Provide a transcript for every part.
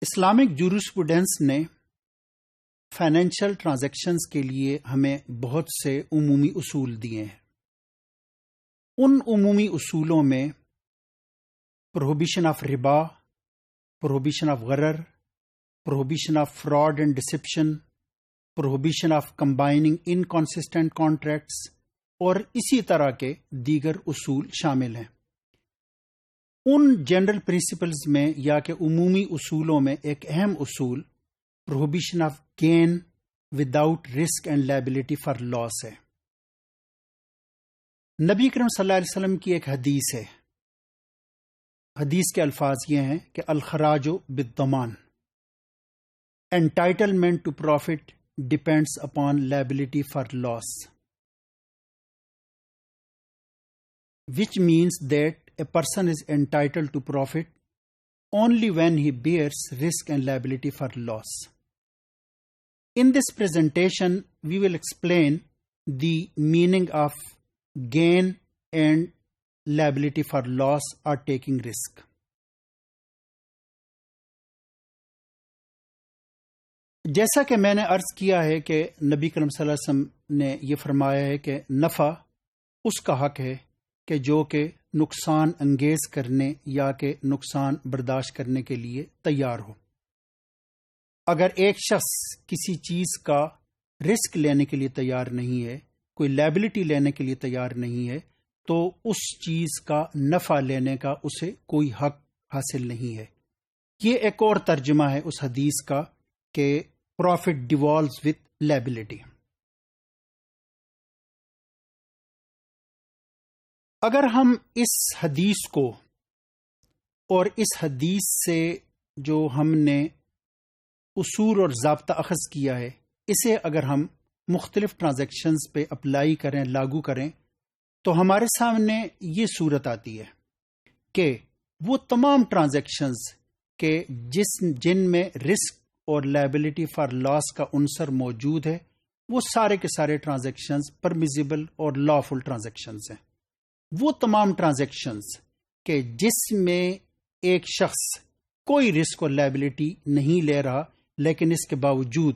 Islamic jurisprudence نے financial transactions کے لیے ہمیں بہت سے عمومی اصول دیے ہیں۔ ان عمومی اصولوں میں پروہیبیشن آف ربا، پروہیبیشن آف غرر، prohibition of fraud and deception, prohibition of combining inconsistent contracts اور اسی طرح کے دیگر اصول شامل ہیں۔ ان جنرل پرنسپلز میں یا کہ عمومی اصولوں میں ایک اہم اصول prohibition of gain without risk and liability for loss ہے۔ نبی کریم صلی اللہ علیہ وسلم کی ایک حدیث ہے۔ حدیث کے الفاظ یہ ہیں کہ الخراج بالضمان، entitlement to profit depends upon liability for loss, which means that a person is entitled to profit only when he bears risk and liability for loss. In this presentation, we will explain the meaning of gain and liability for loss or taking risk. جیسا کہ میں نے عرض کیا ہے کہ نبی کریم صلی اللہ علیہ وسلم نے یہ فرمایا ہے کہ نفع اس کا حق ہے کہ جو کہ نقصان انگیز کرنے یا کہ نقصان برداشت کرنے کے لیے تیار ہو۔ اگر ایک شخص کسی چیز کا رسک لینے کے لیے تیار نہیں ہے، کوئی لائبلٹی لینے کے لیے تیار نہیں ہے، تو اس چیز کا نفع لینے کا اسے کوئی حق حاصل نہیں ہے۔ یہ ایک اور ترجمہ ہے اس حدیث کا کہ پروفٹ ڈیوالوز وتھ لائبلٹی۔ اگر ہم اس حدیث کو اور اس حدیث سے جو ہم نے اصول اور ضابطہ اخذ کیا ہے، اسے اگر ہم مختلف ٹرانزیکشنز پہ اپلائی کریں، لاگو کریں، تو ہمارے سامنے یہ صورت آتی ہے کہ وہ تمام ٹرانزیکشنز کہ جن میں رسک اور لائبلٹی فار لاس کا عنصر موجود ہے، وہ سارے کے سارے ٹرانزیکشنز پرمیزیبل اور لافل ٹرانزیکشنز ہیں۔ وہ تمام ٹرانزیکشنز کہ جس میں ایک شخص کوئی رسک اور لائبلٹی نہیں لے رہا لیکن اس کے باوجود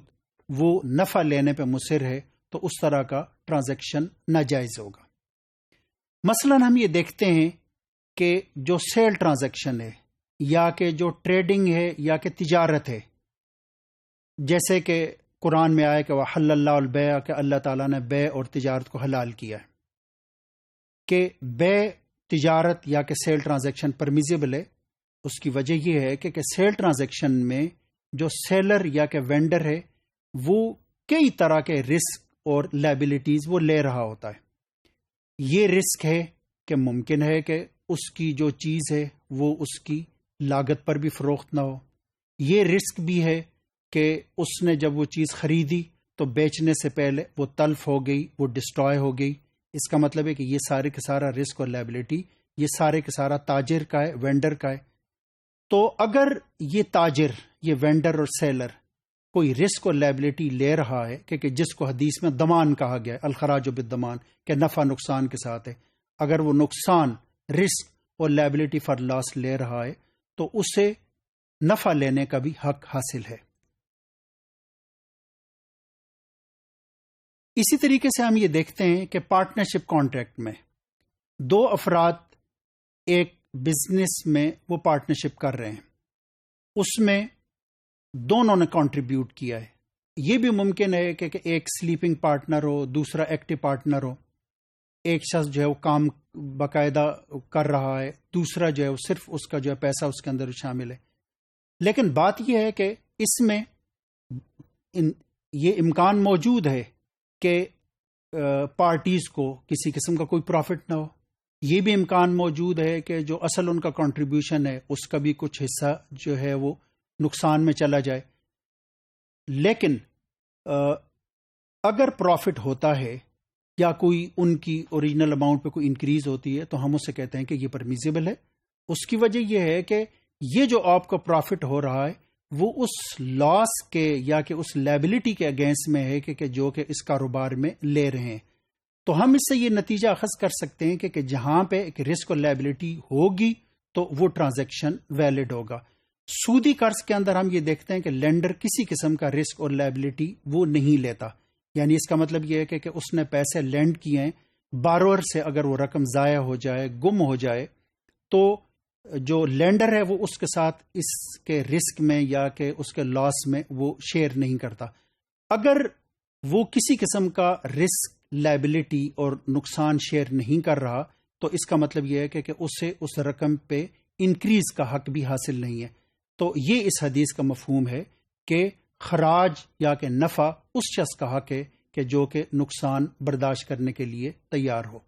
وہ نفع لینے پہ مصر ہے، تو اس طرح کا ٹرانزیکشن ناجائز ہوگا۔ مثلا ہم یہ دیکھتے ہیں کہ جو سیل ٹرانزیکشن ہے یا کہ جو ٹریڈنگ ہے یا کہ تجارت ہے، جیسے کہ قرآن میں آیا کہ وَحَلَّ اللَّهُ الْبَيْعَ، کہ اللہ تعالیٰ نے بے اور تجارت کو حلال کیا ہے، کہ بے تجارت یا کہ سیل ٹرانزیکشن پرمیزیبل ہے۔ اس کی وجہ یہ ہے کہ سیل ٹرانزیکشن میں جو سیلر یا کہ وینڈر ہے وہ کئی طرح کے رسک اور لائبلٹیز وہ لے رہا ہوتا ہے۔ یہ رسک ہے کہ ممکن ہے کہ اس کی جو چیز ہے وہ اس کی لاگت پر بھی فروخت نہ ہو۔ یہ رسک بھی ہے کہ اس نے جب وہ چیز خریدی تو بیچنے سے پہلے وہ تلف ہو گئی، وہ ڈسٹروائے ہو گئی۔ اس کا مطلب ہے کہ یہ سارے کا سارا رسک اور لائبلٹی یہ سارے کا سارا تاجر کا ہے، وینڈر کا ہے۔ تو اگر یہ تاجر، یہ وینڈر اور سیلر کوئی رسک اور لائبلٹی لے رہا ہے کہ جس کو حدیث میں ضمان کہا گیا ہے، الخراج بالضمان، کہ نفع نقصان کے ساتھ ہے، اگر وہ نقصان، رسک اور لائبلٹی فار لاس لے رہا ہے تو اسے نفع لینے کا بھی حق حاصل ہے۔ اسی طریقے سے ہم یہ دیکھتے ہیں کہ پارٹنرشپ کانٹریکٹ میں دو افراد ایک بزنس میں وہ پارٹنرشپ کر رہے ہیں، اس میں دونوں نے کنٹریبیوٹ کیا ہے۔ یہ بھی ممکن ہے کہ ایک سلیپنگ پارٹنر ہو، دوسرا ایکٹیو پارٹنر ہو، ایک شخص جو ہے وہ کام باقاعدہ کر رہا ہے، دوسرا جو ہے وہ صرف اس کا جو ہے پیسہ اس کے اندر شامل ہے۔ لیکن بات یہ ہے کہ اس میں یہ امکان موجود ہے کہ پارٹیز کو کسی قسم کا کوئی پروفٹ نہ ہو۔ یہ بھی امکان موجود ہے کہ جو اصل ان کا کنٹریبیوشن ہے اس کا بھی کچھ حصہ جو ہے وہ نقصان میں چلا جائے۔ لیکن اگر پروفٹ ہوتا ہے یا کوئی ان کی اوریجنل اماؤنٹ پہ کوئی انکریز ہوتی ہے تو ہم اسے کہتے ہیں کہ یہ پرمیزیبل ہے۔ اس کی وجہ یہ ہے کہ یہ جو آپ کا پروفٹ ہو رہا ہے وہ اس لاس کے یا کہ اس لائبلٹی کے اگینسٹ میں ہے کہ جو کہ اس کاروبار میں لے رہے ہیں۔ تو ہم اس سے یہ نتیجہ اخذ کر سکتے ہیں کہ جہاں پہ ایک رسک اور لائبلٹی ہوگی تو وہ ٹرانزیکشن ویلڈ ہوگا۔ سودی قرض کے اندر ہم یہ دیکھتے ہیں کہ لینڈر کسی قسم کا رسک اور لائبلٹی وہ نہیں لیتا. یعنی اس کا مطلب یہ ہے کہ اس نے پیسے لینڈ کیے ہیں، بارور سے اگر وہ رقم ضائع ہو جائے، گم ہو جائے، تو جو لینڈر ہے وہ اس کے ساتھ اس کے رسک میں یا کہ اس کے لاس میں وہ شیئر نہیں کرتا. اگر وہ کسی قسم کا رسک، لائبلٹی اور نقصان شیئر نہیں کر رہا تو اس کا مطلب یہ ہے کہ اسے اس رقم پہ انکریز کا حق بھی حاصل نہیں ہے. تو یہ اس حدیث کا مفہوم ہے کہ خراج یا کہ نفع اس شخص کا حق ہے کہ جو کہ نقصان برداشت کرنے کے لیے تیار ہو.